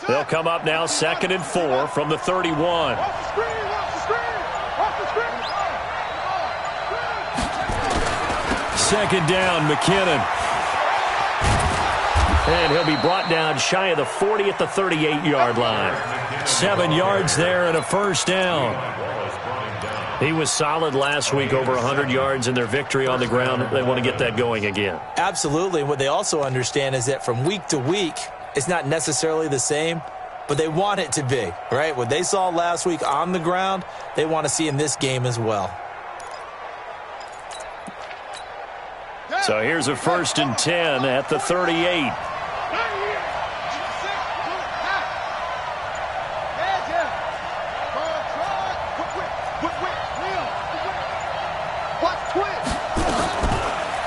They'll come up now 2nd and 4 from the 31. Second down, McKinnon. And he'll be brought down shy of the 40 at the 38-yard line. 7 yards there and a first down. He was solid last week, over 100 yards in their victory on the ground. They want to get that going again. Absolutely. What they also understand is that from week to week, it's not necessarily the same, but they want it to be, right? What they saw last week on the ground, they want to see in this game as well. So here's a 1st and 10 at the 38.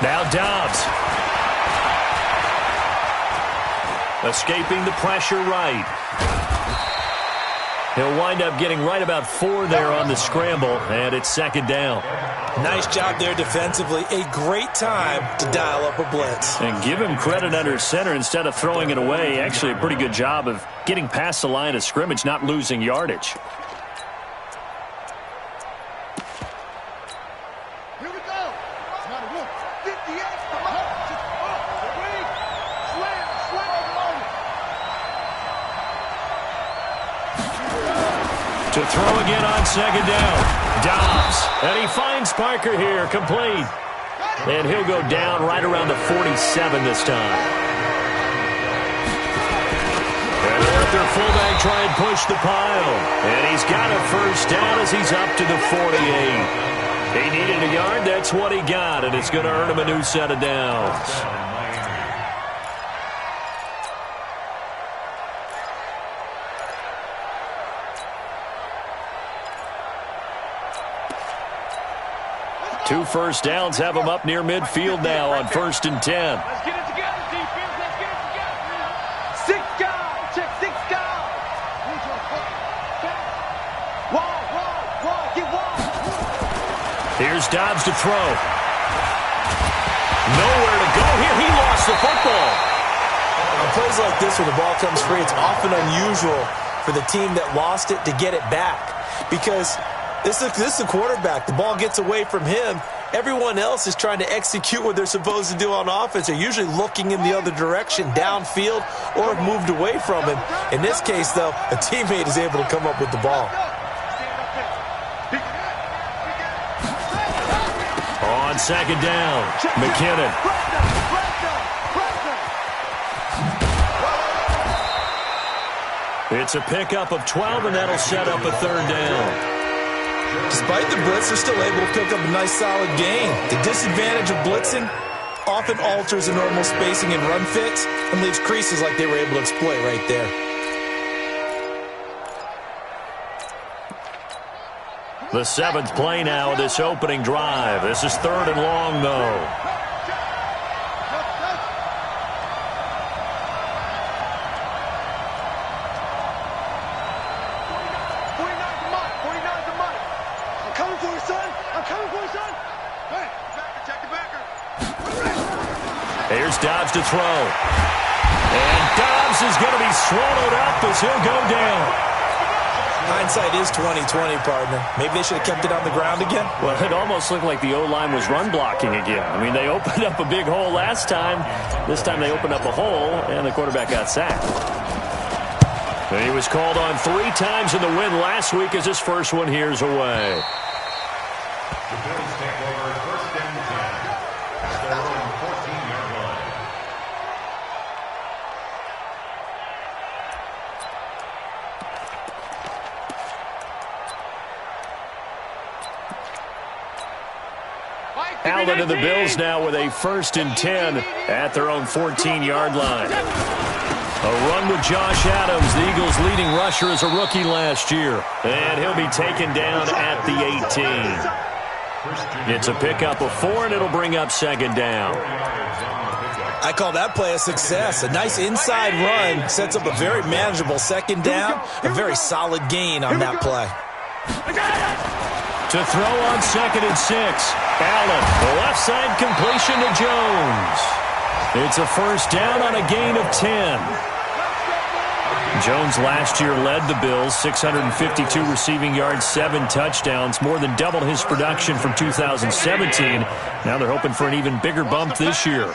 Now Dobbs. Escaping the pressure right. He'll wind up getting right about 4 there on the scramble, and it's 2nd down. Nice job there defensively. A great time to dial up a blitz. And give him credit under center instead of throwing it away. Actually, a pretty good job of getting past the line of scrimmage, not losing yardage. To throw again on 2nd down. Dobbs. And he finds Parker here, complete. And he'll go down right around the 47 this time. And they'll let their fullback try and push the pile. And he's got a first down as he's up to the 48. He needed a yard. That's what he got. And it's going to earn him a new set of downs. Two first downs have him up near midfield now on 1st and 10. Let's get it together, defense. Let's get it together. 6 guys. Check 6 guys. Wall. Get wall. Here's Dobbs to throw. Nowhere to go here. He lost the football. On plays like this where the ball comes free, it's often unusual for the team that lost it to get it back. Because this is the quarterback. The ball gets away from him. Everyone else is trying to execute what they're supposed to do on offense. They're usually looking in the other direction, downfield, or have moved away from him. In this case, though, a teammate is able to come up with the ball. On 2nd down, McKinnon. It's a pickup of 12, and that'll set up a 3rd down. Despite the blitz, they're still able to pick up a nice, solid gain. The disadvantage of blitzing often alters the normal spacing and run fits and leaves creases like they were able to exploit right there. The 7th play now of this opening drive. This is 3rd and long, though. Here's Dobbs to throw. And Dobbs is going to be swallowed up as he'll go down. Hindsight is 20/20, partner. Maybe they should have kept it on the ground again. Well, it almost looked like the O-line was run blocking again. I mean, they opened up a big hole last time. This time they opened up a hole, and the quarterback got sacked. And he was called on 3 times in the win last week as his first one here's away. Allen and the Bills now with a 1st and 10 at their own 14-yard line. A run with Josh Adams, the Eagles' leading rusher as a rookie last year. And he'll be taken down at the 18. It's a pickup of 4, and it'll bring up 2nd down. I call that play a success. A nice inside run sets up a very manageable 2nd down. A very solid gain on that play. To throw on 2nd and 6. Allen, the left side completion to Jones. It's a first down on a gain of 10. Jones last year led the Bills, 652 receiving yards, 7 touchdowns, more than double his production from 2017. Now they're hoping for an even bigger bump this year.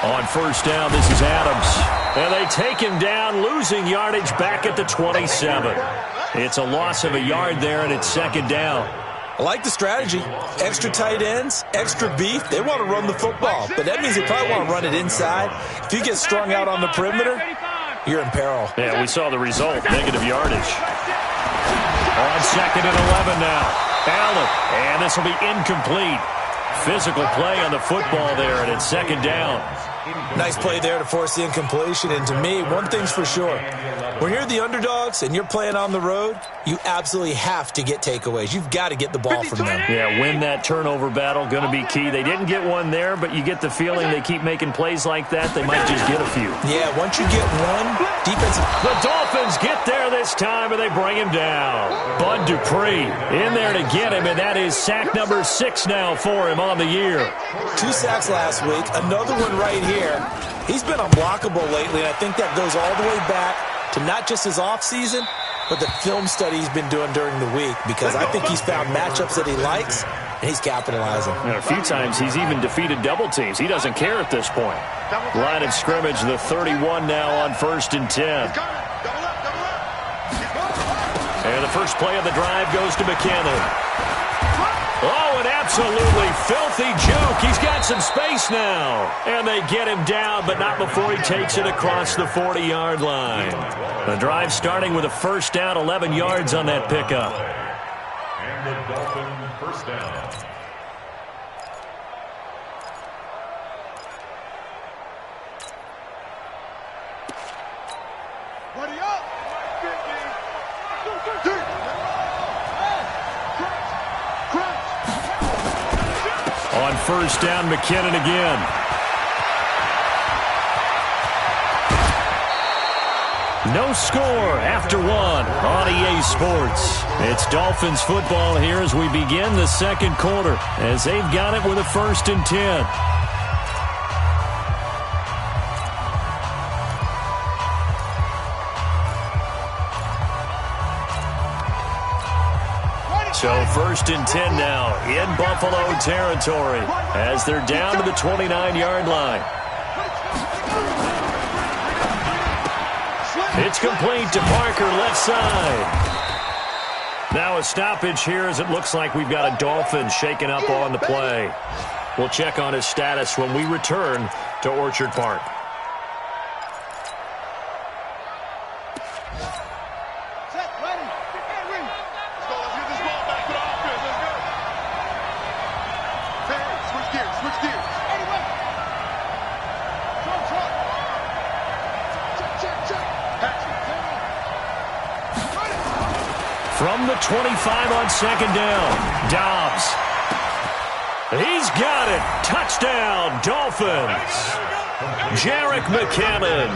On first down, this is Adams. And they take him down, losing yardage back at the 27. It's a loss of a yard there, and it's second down. I like the strategy. Extra tight ends, extra beef. They want to run the football, but that means they probably want to run it inside. If you get strung out on the perimeter, you're in peril. Yeah, we saw the result, negative yardage. On second and 11 now. Allen, and this will be incomplete. Physical play on the football there, and it's second down. Nice play there to force the incompletion. And to me, one thing's for sure. When you're the underdogs and you're playing on the road, you absolutely have to get takeaways. You've got to get the ball from them. Yeah, win that turnover battle, going to be key. They didn't get one there, but you get the feeling they keep making plays like that, they might just get a few. Yeah, once you get one, defense. The Dolphins get there this time, and they bring him down. Bud Dupree in there to get him, and that is sack number 6 now for him on the year. 2 sacks last week, another one right here. He's been unblockable lately, and I think that goes all the way back to not just his offseason, but the film study he's been doing during the week, because I think he's found matchups that he likes, and he's capitalizing. And a few times he's even defeated double teams. He doesn't care at this point. Line of scrimmage, the 31 now on first and 10. And the first play of the drive goes to McKinnon. Oh, an absolutely filthy juke. He's got some space now. And they get him down, but not before he takes it across the 40-yard line. The drive starting with a first down, 11 yards on that pickup. And the Dolphin first down. Ready up! On first down, McKinnon again. No score after one on EA Sports. It's Dolphins football here as we begin the second quarter, as they've got it with a first and 10. So first and 10 now in Buffalo territory as they're down to the 29-yard line. It's complete to Parker, left side. Now a stoppage here as it looks like we've got a Dolphin shaken up on the play. We'll check on his status when we return to Orchard Park. From the 25 on second down, Dobbs. He's got it. Touchdown, Dolphins. Jerick McKinnon,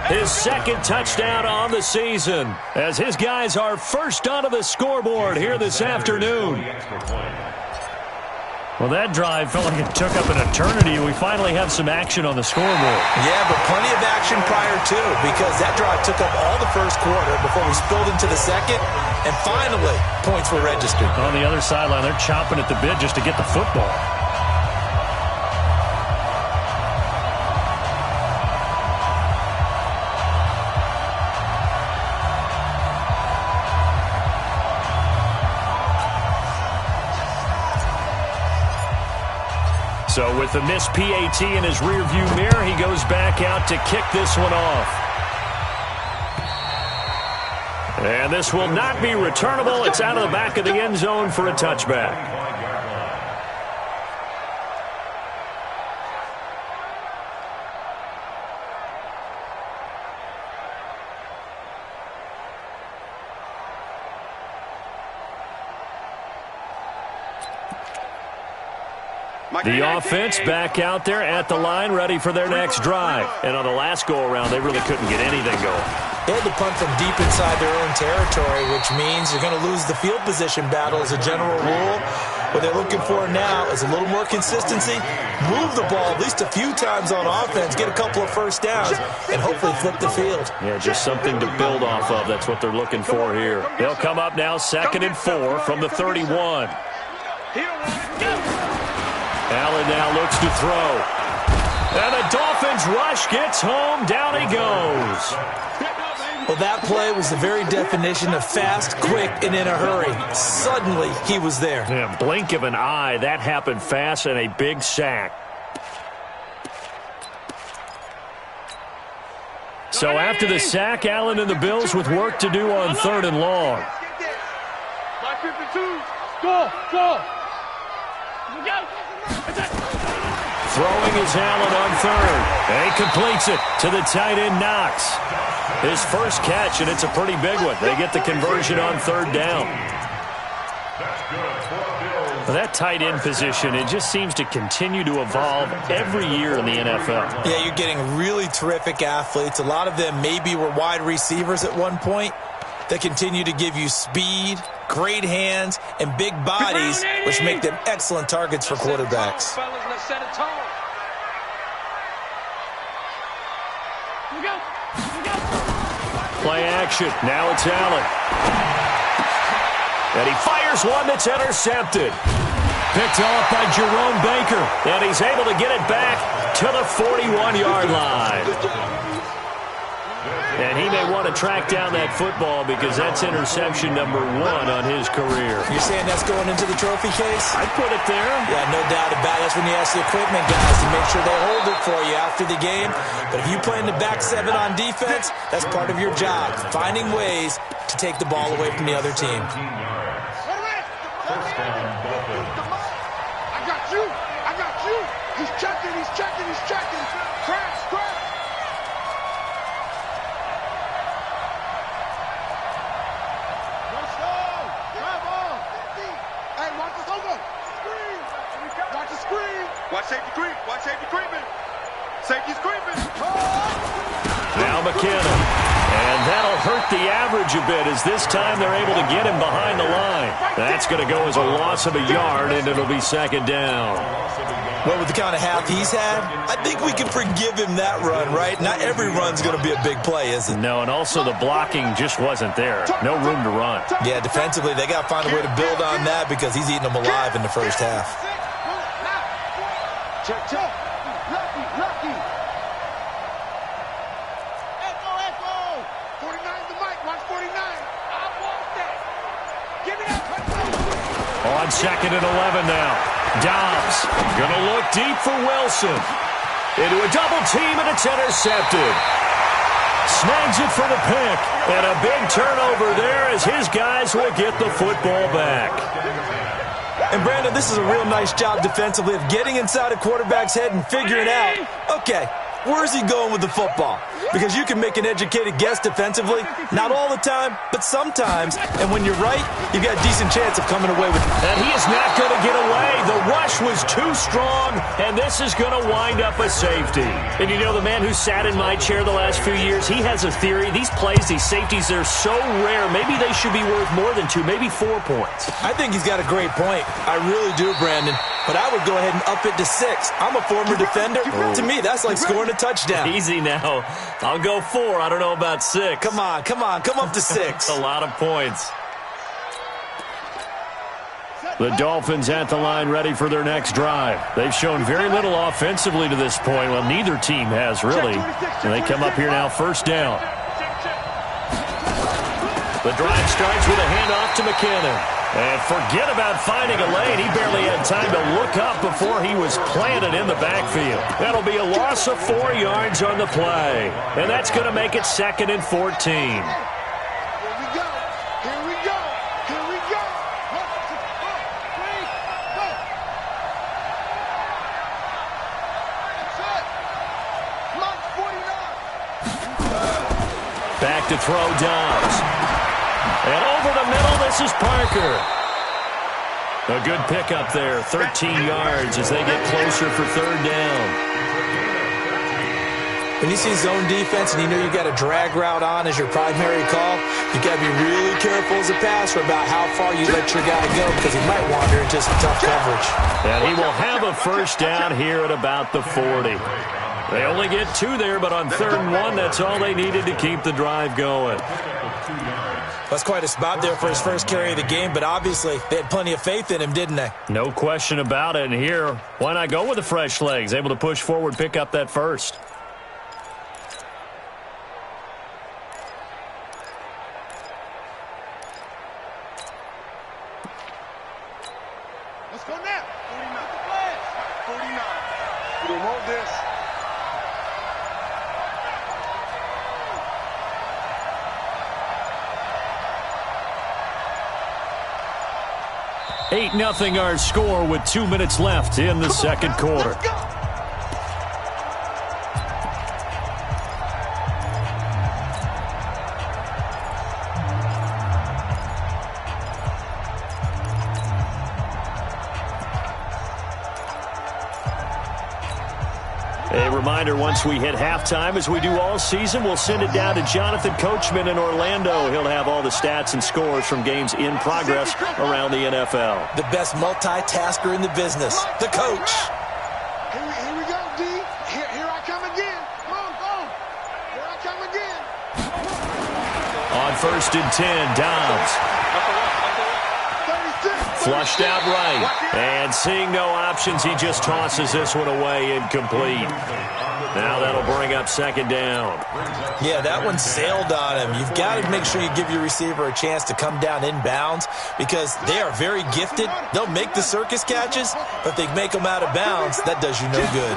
his second touchdown on the season, as his guys are first onto the scoreboard here this afternoon. Well, that drive felt like it took up an eternity. We finally have some action on the scoreboard. Yeah, but plenty of action prior to, because that drive took up all the first quarter before we spilled into the second, and finally, points were registered. On the other sideline, they're chomping at the bit just to get the football. So with the missed PAT in his rearview mirror, he goes back out to kick this one off. And this will not be returnable. It's out of the back of the end zone for a touchback. The offense back out there at the line, ready for their next drive. And on the last go-around, they really couldn't get anything going. They had to punt from deep inside their own territory, which means you're going to lose the field position battle as a general rule. What they're looking for now is a little more consistency, move the ball at least a few times on offense, get a couple of first downs, and hopefully flip the field. Yeah, just something to build off of. That's what they're looking for here. They'll come up now 2nd and 4 from the 31. Allen now looks to throw. And the Dolphins rush gets home. Down he goes. Well, that play was the very definition of fast, quick, and in a hurry. Suddenly, he was there. Yeah, blink of an eye. That happened fast and a big sack. So after the sack, Allen and the Bills with work to do on 3rd and long. Throwing is Allen on 3rd. And he completes it to the tight end, Knox. His first catch, and it's a pretty big one. They get the conversion on 3rd down. That tight end position, it just seems to continue to evolve every year in the NFL. Yeah, you're getting really terrific athletes. A lot of them maybe were wide receivers at one point. They continue to give you speed, great hands, and big bodies, which make them excellent targets for quarterbacks. Play action. Now it's Allen. And he fires one that's intercepted. Picked off by Jerome Baker. And he's able to get it back to the 41-yard line. And he may want to track down that football because that's interception number 1 on his career. You're saying that's going into the trophy case? I'd put it there. Yeah, no doubt about it. That's when you ask the equipment guys to make sure they hold it for you after the game. But if you play in the back 7 on defense, that's part of your job, finding ways to take the ball away from the other team. I got you. He's checking. Crash. Watch safety creeping. Safety's creeping. Now McKinnon. And that'll hurt the average a bit as this time they're able to get him behind the line. That's going to go as a loss of a yard, and it'll be 2nd down. Well, with the kind of half he's had, I think we can forgive him that run, right? Not every run's going to be a big play, is it? No, and also the blocking just wasn't there. No room to run. Yeah, defensively, they got to find a way to build on that because he's eating them alive in the first half. Check. Lucky. Echo. 49 the mic. Watch 49. I want that. Give me that. On 2nd and 11 now. Dobbs going to look deep for Wilson. Into a double team, and it's intercepted. Snags it for the pick. And a big turnover there as his guys will get the football back. And, Brandon, this is a real nice job defensively of getting inside a quarterback's head and figuring out, okay, where's he going with the football? Because you can make an educated guess defensively, not all the time, but sometimes. And when you're right, you've got a decent chance of coming away with it. And he is not going to get away. The rush was too strong, and this is going to wind up a safety. And you know, the man who sat in my chair the last few years, he has a theory. These plays, these safeties, they're so rare. Maybe they should be worth more than 2, maybe 4 points. I think he's got a great point. I really do, Brandon. But I would go ahead and up it to 6. I'm a former defender. To me, that's like scoring a touchdown. Easy now. I'll go 4. I don't know about 6. Come on. Come up to 6. A lot of points. The Dolphins at the line ready for their next drive. They've shown very little offensively to this point. Well, neither team has really. And they come up here now 1st down. The drive starts with a handoff to McKinnon. And forget about finding a lane. He barely had time to look up before he was planted in the backfield. That'll be a loss of 4 yards on the play. And that's going to make it 2nd and 14. Back to throw Dobbs. And over the middle, this is Parker. A good pickup there, 13 yards as they get closer for 3rd down. When you see zone defense and you know you got a drag route on as your primary call, you got to be really careful as a passer about how far you let your guy go because he might wander into some tough coverage. And he will have a first down here at about the 40. They only get 2 there, but on 3rd and 1, that's all they needed to keep the drive going. That's quite a spot there for his first carry of the game, but obviously they had plenty of faith in him, didn't they? No question about it. And here, why not go with the fresh legs? Able to push forward, pick up that first. Let's go now. 49. We don't want this. Eight 0 our score with 2 minutes left in the second quarter. Let's go. A reminder, once we hit halftime, as we do all season, we'll send it down to Jonathan Coachman in Orlando. He'll have all the stats and scores from games in progress around the NFL. The best multitasker in the business, the coach. Here we go, D. Here I come again. Go. Here I come again. On 1st and 10, Dobbs. 36. Flushed out right. And seeing no options, he just tosses this one away incomplete. Now that'll bring up 2nd down. Yeah, that one sailed on him. You've got to make sure you give your receiver a chance to come down inbounds because they are very gifted. They'll make the circus catches, but if they make them out of bounds, that does you no good.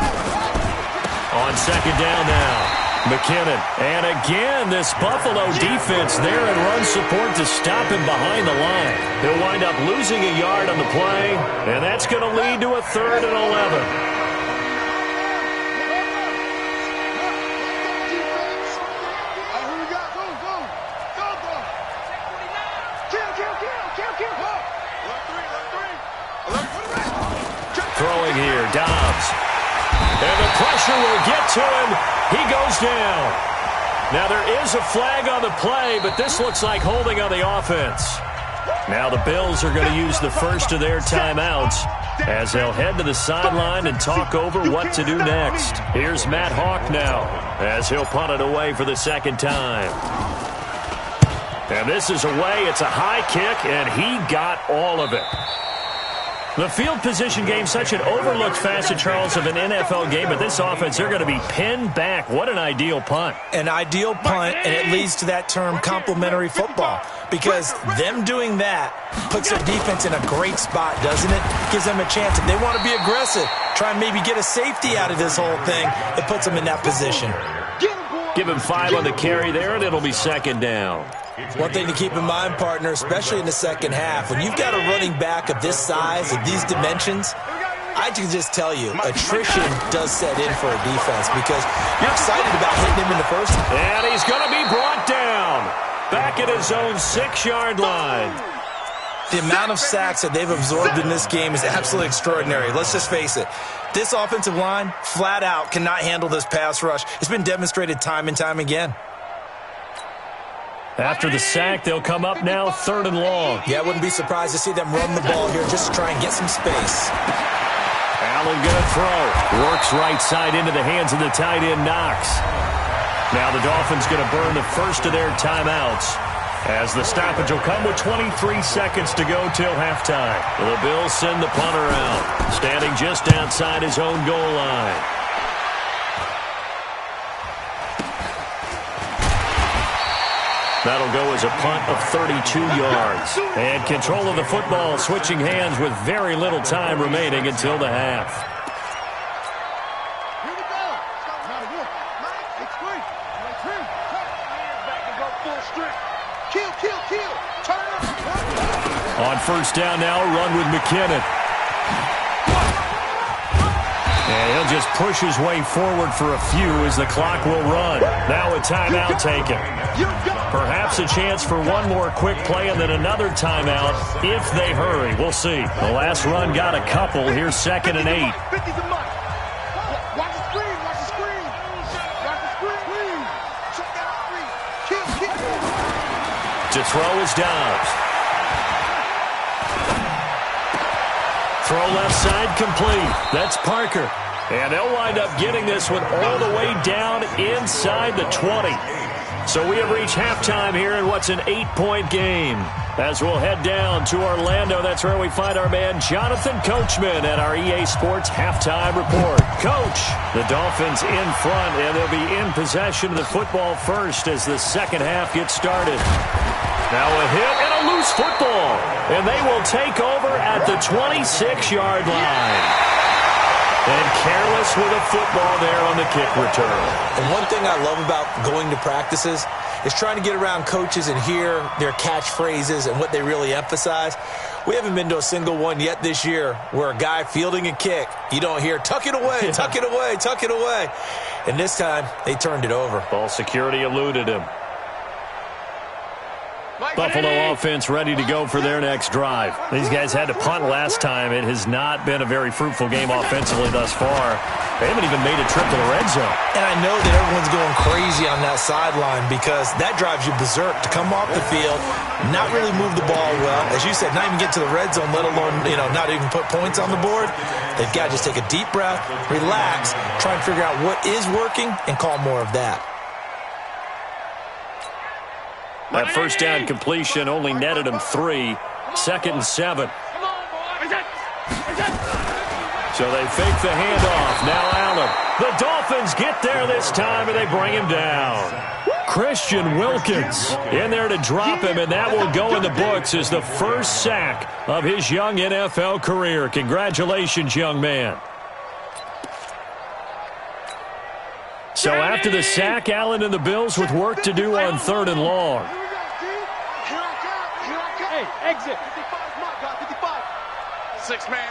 On 2nd down now, McKinnon. And again, this Buffalo defense there in run support to stop him behind the line. He'll wind up losing a yard on the play, and that's going to lead to a 3rd and 11. Throwing here, Dobbs. And the pressure will get to him. He goes down. Now there is a flag on the play, but this looks like holding on the offense. Now the Bills are going to use the first of their timeouts as they'll head to the sideline and talk over what to do next. Here's Matt Hawk now as he'll punt it away for the 2nd time. And this is away. It's a high kick, and he got all of it. The field position game, such an overlooked facet, Charles, of an NFL game, but this offense, they're going to be pinned back. What an ideal punt. An ideal punt, and it leads to that term complementary football because them doing that puts their defense in a great spot, doesn't it? Gives them a chance. If they want to be aggressive, try and maybe get a safety out of this whole thing, it puts them in that position. Give him 5 on the carry there, and it'll be 2nd down. One thing to keep in mind, partner, especially in the second half, when you've got a running back of this size, of these dimensions, I can just tell you, attrition does set in for a defense because you're excited about hitting him in the first. And he's going to be brought down back at his own 6-yard line. The amount of sacks that they've absorbed in this game is absolutely extraordinary. Let's just face it. This offensive line, flat out, cannot handle this pass rush. It's been demonstrated time and time again. After the sack, they'll come up now 3rd and long. Yeah, I wouldn't be surprised to see them run the ball here just to try and get some space. Allen going to throw. Works right side into the hands of the tight end, Knox. Now the Dolphins going to burn the first of their timeouts as the stoppage will come with 23 seconds to go till halftime. The Bills send the punter out, standing just outside his own goal line. That'll go as a punt of 32 yards. And control of the football, switching hands with very little time remaining until the half. Here we go. It's free. Back and go full strength. Kill. Turn up. On 1st down now, run with McKinnon. And he'll just push his way forward for a few as the clock will run. Now a timeout taken. Perhaps a chance for one more quick play and then another timeout if they hurry. We'll see. The last run got a couple. Here's 2nd and 8. Watch the screen. To throw is Dobbs. Throw left side complete. That's Parker. And they'll wind up getting this one all the way down inside the 20. So we have reached halftime here in what's an 8-point game. As we'll head down to Orlando, that's where we find our man Jonathan Coachman at our EA Sports Halftime Report. Coach, the Dolphins in front, and they'll be in possession of the football first as the second half gets started. Now a hit and a loose football, and they will take over at the 26-yard line. And careless with a football there on the kick return. And one thing I love about going to practices is trying to get around coaches and hear their catchphrases and what they really emphasize. We haven't been to a single one yet this year where a guy fielding a kick, you don't hear, tuck it away, tuck it away, tuck it away. And this time, they turned it over. Ball security eluded him. Buffalo offense ready to go for their next drive. These guys had to punt last time. It has not been a very fruitful game offensively thus far. They haven't even made a trip to the red zone. And I know that everyone's going crazy on that sideline because that drives you berserk to come off the field, not really move the ball well. As you said, not even get to the red zone, let alone, not even put points on the board. They've got to just take a deep breath, relax, try and figure out what is working, and call more of that. That first down completion only netted him 3. 2nd and 7. So they fake the handoff. Now Allen. The Dolphins get there this time, and they bring him down. Christian Wilkins in there to drop him, and that will go in the books as the first sack of his young NFL career. Congratulations, young man. So after the sack, Allen and the Bills with work to do on 3rd and long. Hey, exit. 55 mark, got 55. 6 man.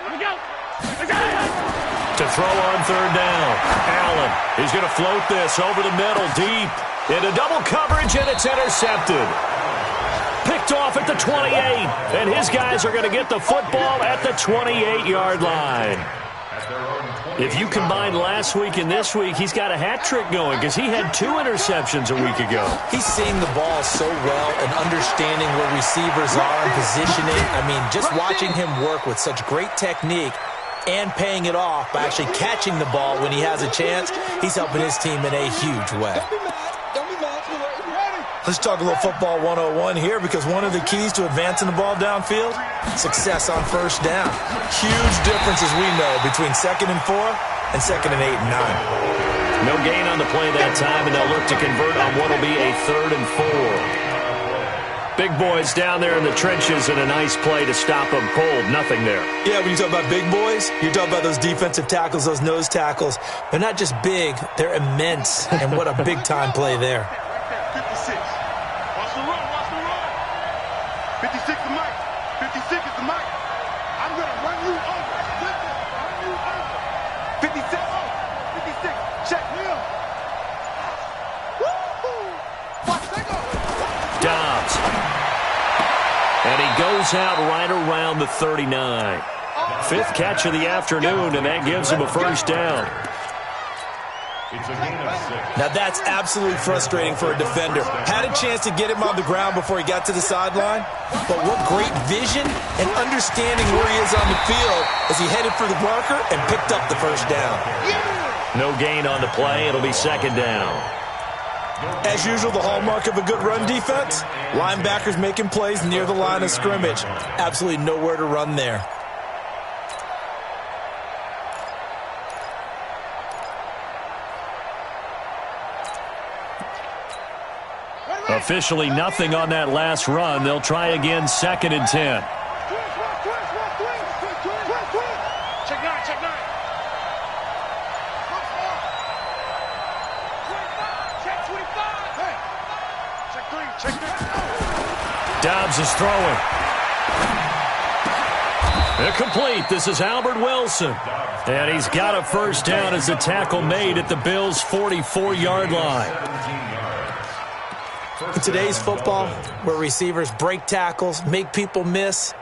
Here we go. To throw on 3rd down. Allen, he's going to float this over the middle, deep. Into double coverage, and it's intercepted. Picked off at the 28, and his guys are going to get the football at the 28-yard line. If you combine last week and this week, he's got a hat trick going because he had 2 interceptions a week ago. He's seeing the ball so well and understanding where receivers are and positioning. I mean, just watching him work with such great technique and paying it off by actually catching the ball when he has a chance, he's helping his team in a huge way. Let's talk a little football 101 here because one of the keys to advancing the ball downfield, success on 1st down. Huge difference, as we know, between 2nd and 4 and 2nd and 8 and 9. No gain on the play that time, and they'll look to convert on what will be a 3rd and 4. Big boys down there in the trenches, and a nice play to stop them cold. Nothing there. Yeah, when you talk about big boys, you're talking about those defensive tackles, those nose tackles. They're not just big, they're immense, and what a big-time play there. 56. Watch the run, watch the run. 56 the mic. 56 is the mic. I'm going to run you over. Run you over. 57. 56. Check. Wheel. Woo-hoo. Watch, let go. Dobbs. And he goes out right around the 39. 5th catch of the afternoon, and that gives him a 1st down. It's a gain of 6. Now that's absolutely frustrating for a defender. Had a chance to get him on the ground before he got to the sideline, but what great vision and understanding where he is on the field as he headed for the marker and picked up the 1st down. No gain on the play. It'll be 2nd down. As usual, the hallmark of a good run defense, linebackers making plays near the line of scrimmage. Absolutely nowhere to run there. Officially nothing on that last run. They'll try again 2nd and 10. Check 9, check 9. Check 25. Hey. Check 3, check 3. Dobbs is throwing. Incomplete. This is Albert Wilson. And he's got a 1st down as the tackle made at the Bills' 44-yard line. In today's football, where receivers break tackles, make people miss,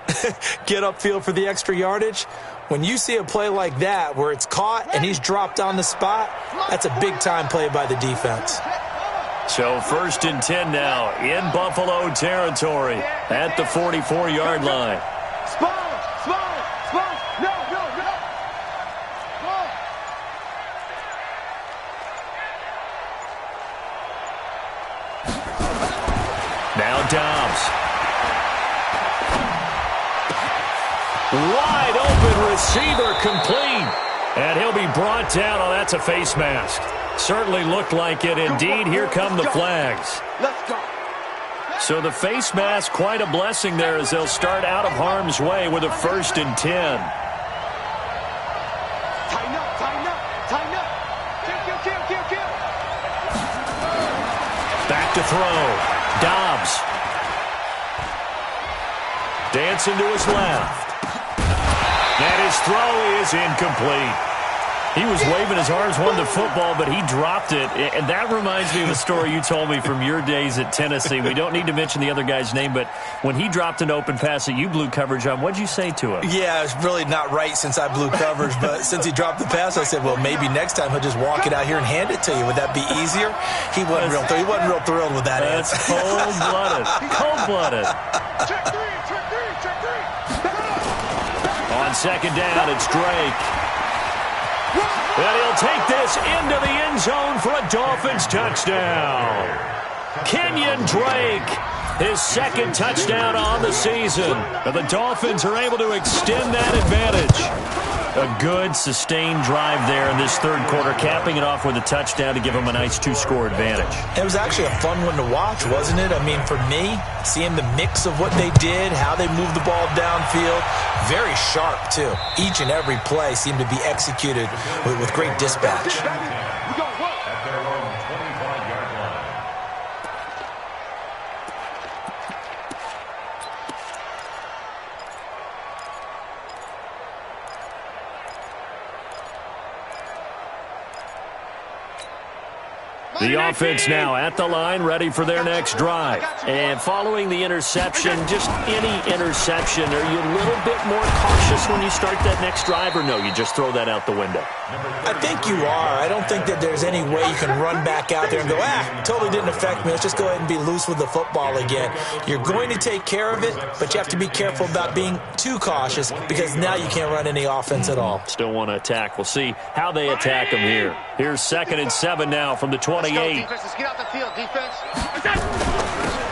get upfield for the extra yardage, when you see a play like that where it's caught and he's dropped on the spot, that's a big-time play by the defense. So 1st and 10 now in Buffalo territory at the 44-yard line. Now Dobbs. Wide open receiver complete. And he'll be brought down. Oh, that's a face mask. Certainly looked like it. Indeed, here come the flags. Let's go. So the face mask, quite a blessing there as they'll start out of harm's way with a 1st and 10. Tighten up, tighten up, tighten up. Kill. Back to throw. Dobbs. Dancing to his left. And his throw is incomplete. He was waving his arms, won the football, but he dropped it. And that reminds me of a story you told me from your days at Tennessee. We don't need to mention the other guy's name, but when he dropped an open pass that you blew coverage on, what did you say to him? Yeah, it's really not right since I blew coverage, but since he dropped the pass, I said, well, maybe next time he'll just walk it out here and hand it to you. Would that be easier? He wasn't real thrilled with that answer. That's cold-blooded. Cold-blooded. Check three. On 2nd down, it's Drake. And he'll take this into the end zone for a Dolphins touchdown. Kenyon Drake, his 2nd touchdown on the season. And the Dolphins are able to extend that advantage. A good, sustained drive there in this 3rd quarter, capping it off with a touchdown to give them a nice 2-score advantage. It was actually a fun one to watch, wasn't it? I mean, for me, seeing the mix of what they did, how they moved the ball downfield, very sharp, too. Each and every play seemed to be executed with great dispatch. We go work. At their own 25-yard line. The offense now at the line, ready for their next drive. And following the interception, just any interception, are you a little bit more cautious when you start that next drive, or no, you just throw that out the window? I think you are. I don't think that there's any way you can run back out there and go, totally didn't affect me. Let's just go ahead and be loose with the football again. You're going to take care of it, but you have to be careful about being too cautious because now you can't run any offense at all. Still want to attack. We'll see how they attack them here. Here's 2nd and 7 now from the 28. Let's get out the field, defense.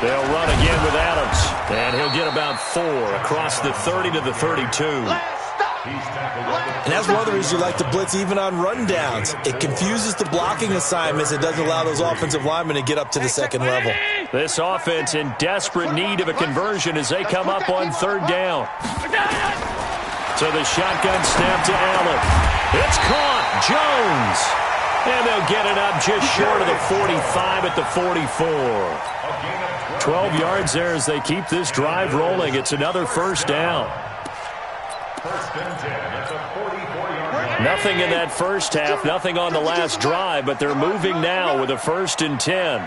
They'll run again with Adams, and he'll get about 4 across the 30 to the 32. And that's one of the reasons you like to blitz even on rundowns. It confuses the blocking assignments. It doesn't allow those offensive linemen to get up to the 2nd level. This offense in desperate need of a conversion as they come up on 3rd down. So the shotgun snap to Allen. It's caught. Jones. And they'll get it up just short of the 45 at the 44. 12 yards there as they keep this drive rolling. It's another 1st down. 1st and 10 at the 44-yard line. Nothing in that first half, nothing on the last drive, but they're moving now with a 1st and 10.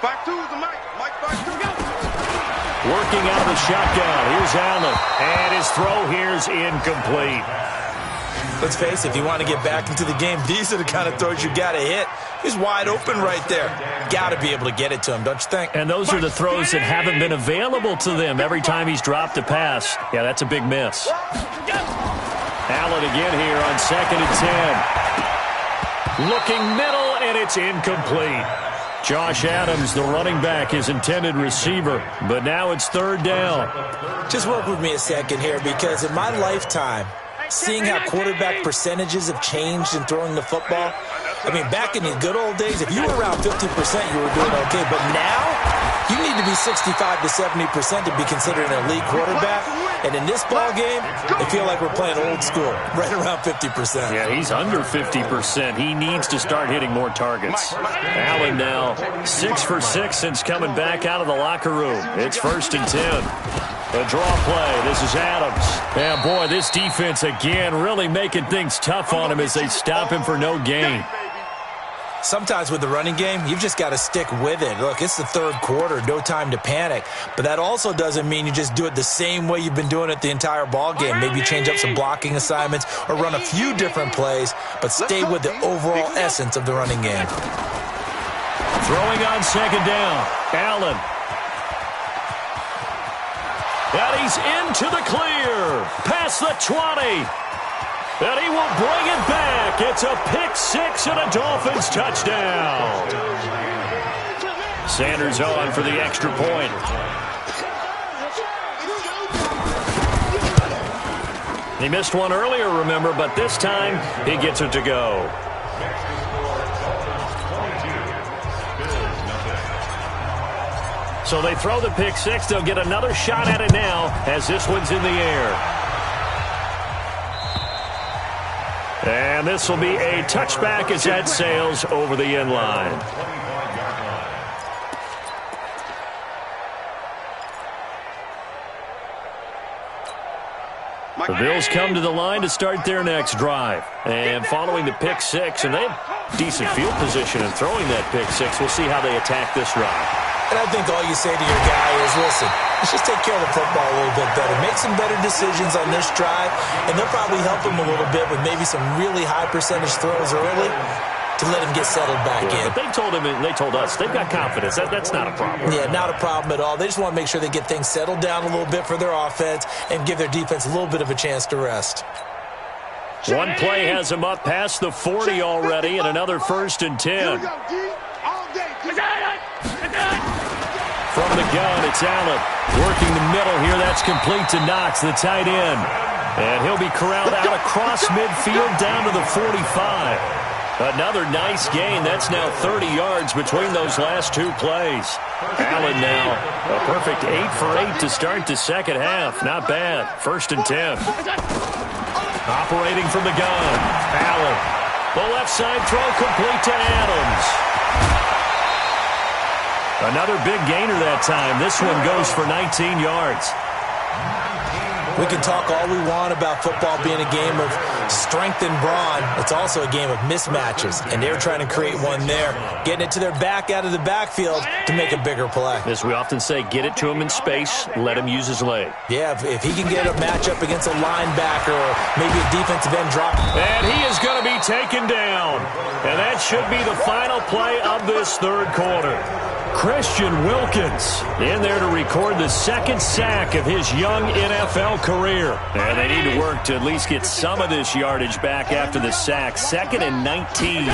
Back two is the Mike. Mike, back two. Working out of the shotgun. Here's Allen. And his throw here's incomplete. Let's face it, if you want to get back into the game, these are the kind of throws you got to hit. He's wide open right there. Got to be able to get it to him, don't you think? And those are the throws that haven't been available to them every time he's dropped a pass. Yeah, that's a big miss. Allen again here on 2nd and 10. Looking middle, and it's incomplete. Josh Adams, the running back, his intended receiver, but now it's 3rd down. Just work with me a second here, because in my lifetime, seeing how quarterback percentages have changed in throwing the football. I mean, back in the good old days, if you were around 50%, you were doing okay. But now, you need to be 65 to 70% to be considered an elite quarterback. And in this ball game, I feel like we're playing old school, right around 50%. Yeah, he's under 50%. He needs to start hitting more targets. Allen now 6 for 6 since coming back out of the locker room. It's 1st and 10. A draw play. This is Adams. And, boy, this defense, again, really making things tough on him as they stop him for no gain. Sometimes with the running game, you've just got to stick with it. Look, it's the 3rd quarter, no time to panic. But that also doesn't mean you just do it the same way you've been doing it the entire ball game. Maybe change up some blocking assignments or run a few different plays, but stay with the overall essence of the running game. Throwing on second down. Allen. And he's into the clear. Past the 20. And he will bring it back. It's a pick six and a Dolphins touchdown. Sanders on for the extra point. He missed one earlier, remember, but this time he gets it to go. So they throw the pick six. They'll get another shot at it now as this one's in the air. And this will be a touchback as that sails over the end line. The Bills come to the line to start their next drive. And following the pick six, and they have decent field position in throwing that pick six. We'll see how they attack this drive. And I think all you say to your guy is, listen, let's just take care of the football a little bit better. Make some better decisions on this drive, and they'll probably help him a little bit with maybe some really high percentage throws early to let him get settled back in. But they told him, and they told us, they've got confidence. That's not a problem. Yeah, not a problem at all. They just want to make sure they get things settled down a little bit for their offense and give their defense a little bit of a chance to rest. One play has him up past the 40 already, and another 1st and 10. From the gun, it's Allen. Working the middle here, that's complete to Knox, the tight end. And he'll be corralled out across midfield down to the 45. Another nice gain. That's now 30 yards between those last two plays. Allen now a perfect 8 for 8 to start the second half. Not bad. 1st and 10. Operating from the gun. Allen. The left side throw complete to Adams. Another big gainer that time. This one goes for 19 yards. We can talk all we want about football being a game of strength and brawn. It's also a game of mismatches, and they're trying to create one there, getting it to their back out of the backfield to make a bigger play. As we often say, get it to him in space, let him use his leg. Yeah, if he can get a matchup against a linebacker or maybe a defensive end drop. And he is going to be taken down. And that should be the final play of this third quarter. Christian Wilkins in there to record the second sack of his young NFL career. And they need to work to at least get some of this yardage back after the sack. 2nd and 19.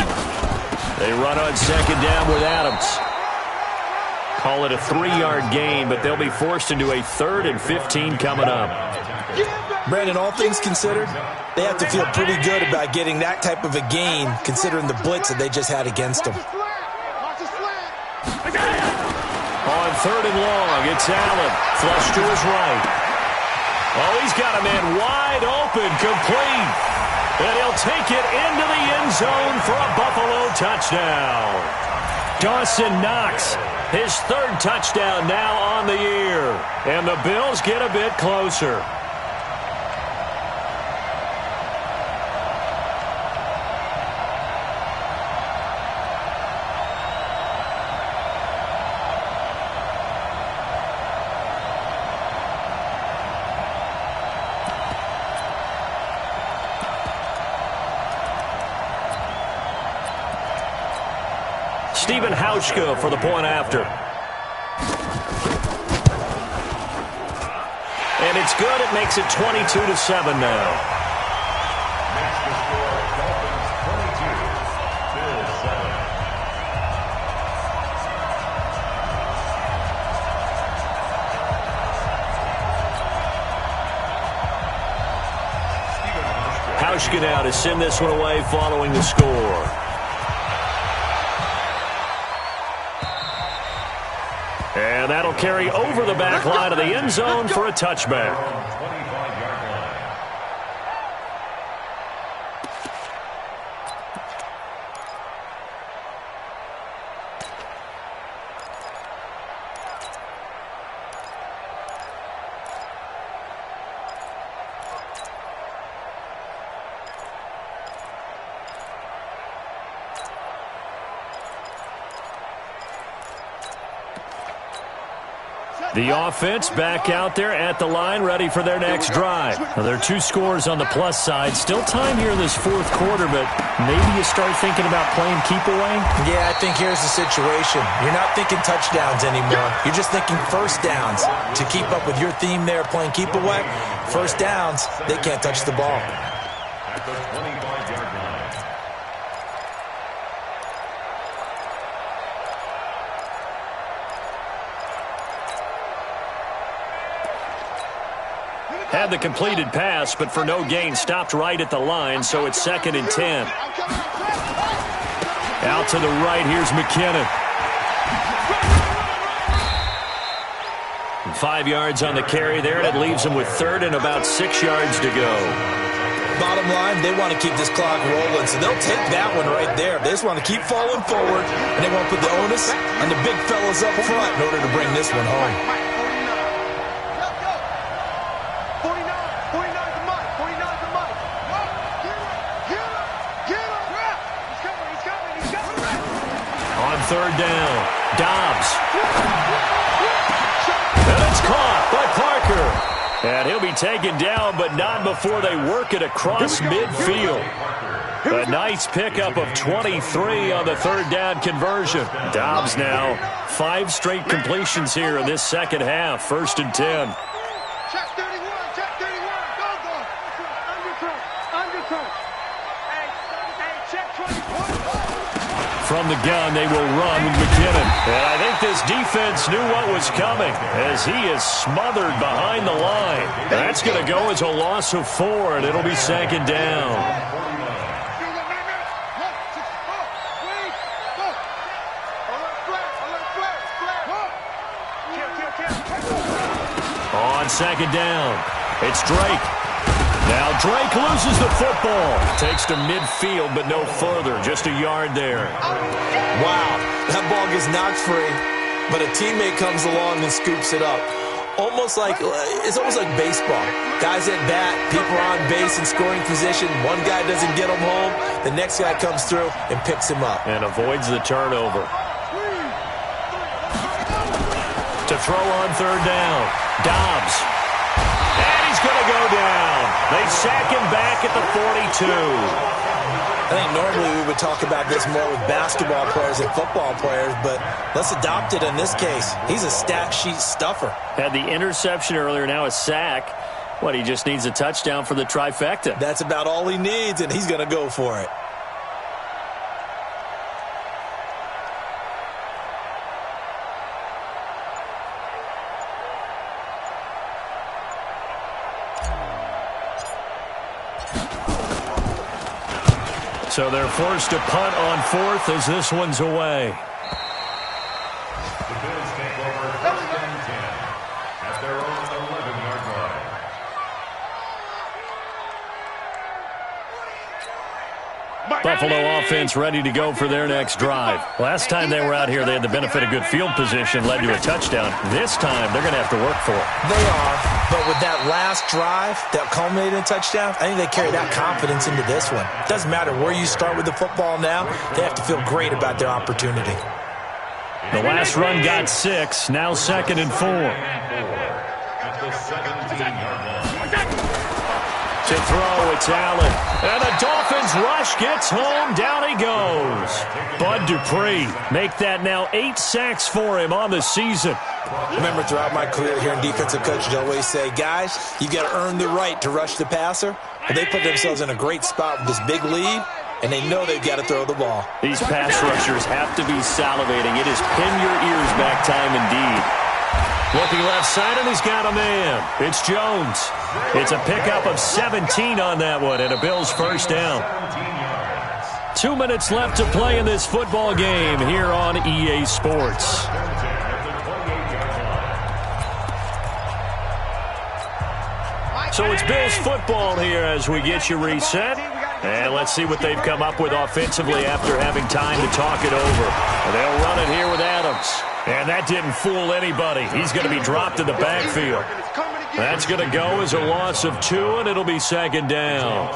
They run on second down with Adams. Call it a 3-yard gain, but they'll be forced into a 3rd and 15 coming up. Brandon, all things considered, they have to feel pretty good about getting that type of a gain considering the blitz that they just had against them. On 3rd and long, it's Allen. Flush to his right. Oh, he's got a man wide open, complete. And he'll take it into the end zone for a Buffalo touchdown. Dawson Knox, his 3rd touchdown now on the year. And the Bills get a bit closer. Stephen Hauschka for the point after. And it's good. It makes it 22-7 now. Hauschka now to send this one away following the score. And that'll carry over the back line of the end zone for a touchback. The offense back out there at the line, ready for their next drive. Now, there are 2 scores on the plus side. Still time here in this 4th quarter, but maybe you start thinking about playing keep away? Yeah, I think here's the situation. You're not thinking touchdowns anymore. You're just thinking first downs. To keep up with your theme there, playing keep away, first downs, they can't touch the ball. At the 25-yard line. Had the completed pass, but for no gain, stopped right at the line, so it's 2nd and 10. Out to the right, here's McKinnon. 5 yards on the carry there, and it leaves him with 3rd and about 6 yards to go. Bottom line, they want to keep this clock rolling, so they'll take that one right there. They just want to keep falling forward, and they want to put the onus on the big fellas up front in order to bring this one home. On 3rd down, Dobbs. And it's caught by Parker. And he'll be taken down, but not before they work it across midfield. A nice pickup of 23 on the 3rd down conversion. Dobbs now 5 straight completions here in this 2nd half. 1st and 10. Check 31, check 31. Go. Undercut. Hey, check 21. From the gun, they will run with McKinnon. And I think this defense knew what was coming as he is smothered behind the line. That's going to go as a loss of 4, and it'll be 2nd down. On 2nd down, it's Drake. Now Drake loses the football. Takes to midfield, but no further. Just a yard there. Wow, that ball gets knocked free, but a teammate comes along and scoops it up. It's almost like baseball. Guys at bat, people are on base in scoring position. One guy doesn't get him home. The next guy comes through and picks him up. And avoids the turnover. To throw on 3rd down, Dobbs. And he's going to go down. They sack him back at the 42. I think normally we would talk about this more with basketball players and football players, but let's adopt it in this case. He's a stat sheet stuffer. Had the interception earlier, now a sack. He just needs a touchdown for the trifecta. That's about all he needs, and he's going to go for it. So they're forced to punt on 4th as this one's away. The Bills take over 1st and 10 at their own 11-yard line. Buffalo offense ready to go for their next drive. Last time they were out here, they had the benefit of good field position, led to a touchdown. This time, they're going to have to work for it. They are, but with that last drive that culminated in a touchdown, I think they carry that confidence into this one. Doesn't matter where you start with the football now, they have to feel great about their opportunity. The last run got 6, now 2nd and 4. At the 17-yard line. To throw, it's Allen. And the Dolphins rush gets home. Down he goes. Bud Dupree make that now 8 sacks for him on the season. Remember, throughout my career here in defensive coaches, I always say, guys, you got to earn the right to rush the passer. And they put themselves in a great spot with this big lead, and they know they've got to throw the ball. These pass rushers have to be salivating. It is pin your ears back time indeed. Looking left side, and he's got a man. It's Jones. It's a pickup of 17 on that one, and a Bills first down. 2 minutes left to play in this football game here on EA Sports. So it's Bills football here as we get you reset. And let's see what they've come up with offensively after having time to talk it over. They'll run it here with Adams. And that didn't fool anybody. He's going to be dropped in the backfield. That's going to go as a loss of 2, and it'll be second down.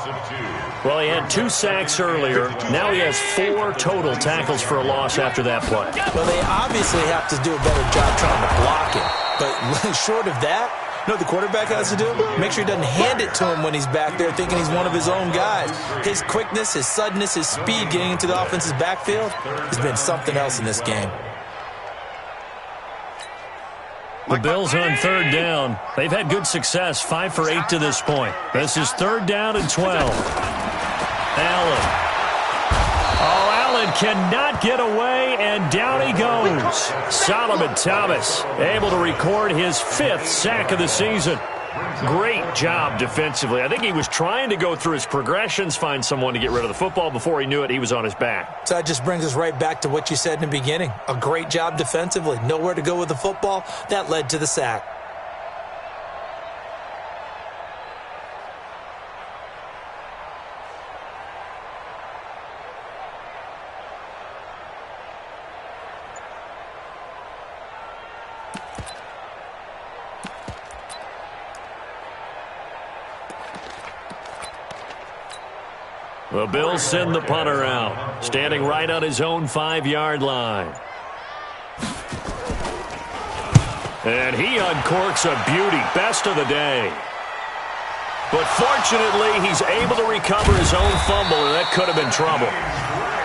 Well, he had 2 sacks earlier. Now he has 4 total tackles for a loss after that play. Well, they obviously have to do a better job trying to block him. But short of that, you know what the quarterback has to do? Make sure he doesn't hand it to him when he's back there thinking he's one of his own guys. His quickness, his suddenness, his speed getting into the offense's backfield has been something else in this game. The Bills on third down. They've had good success, 5 for 8 to this point. This is third down and 12. Allen. Oh, Allen cannot get away, and down he goes. Solomon Thomas able to record his 5th sack of the season. Great job defensively. I think he was trying to go through his progressions, find someone to get rid of the football. Before he knew it, he was on his back. So that just brings us right back to what you said in the beginning. A great job defensively. Nowhere to go with the football. That led to the sack. The Bills send the punter out, standing right on his own 5-yard line. And he uncorks a beauty, best of the day. But fortunately, he's able to recover his own fumble, and that could have been trouble.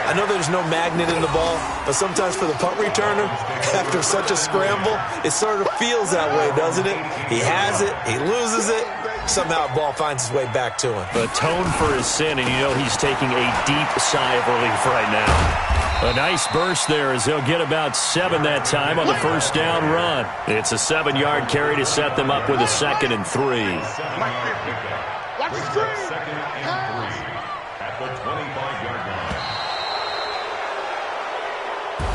I know there's no magnet in the ball, but sometimes for the punt returner, after such a scramble, it sort of feels that way, doesn't it? He has it, he loses it, somehow the ball finds its way back to him. Atone for his sin, and you know he's taking a deep sigh of relief right now. A nice burst there as they'll get about 7 that time on the first down run. It's a 7-yard carry to set them up with a 2nd and 3. Watch the screen. Second and 3 at the 25-yard line.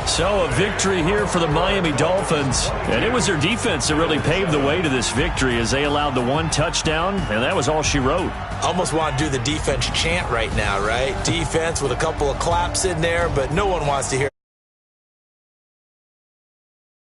So a victory here for the Miami Dolphins. And it was their defense that really paved the way to this victory as they allowed the 1 touchdown, and that was all she wrote. Almost want to do the defense chant right now, right? Defense with a couple of claps in there, but no one wants to hear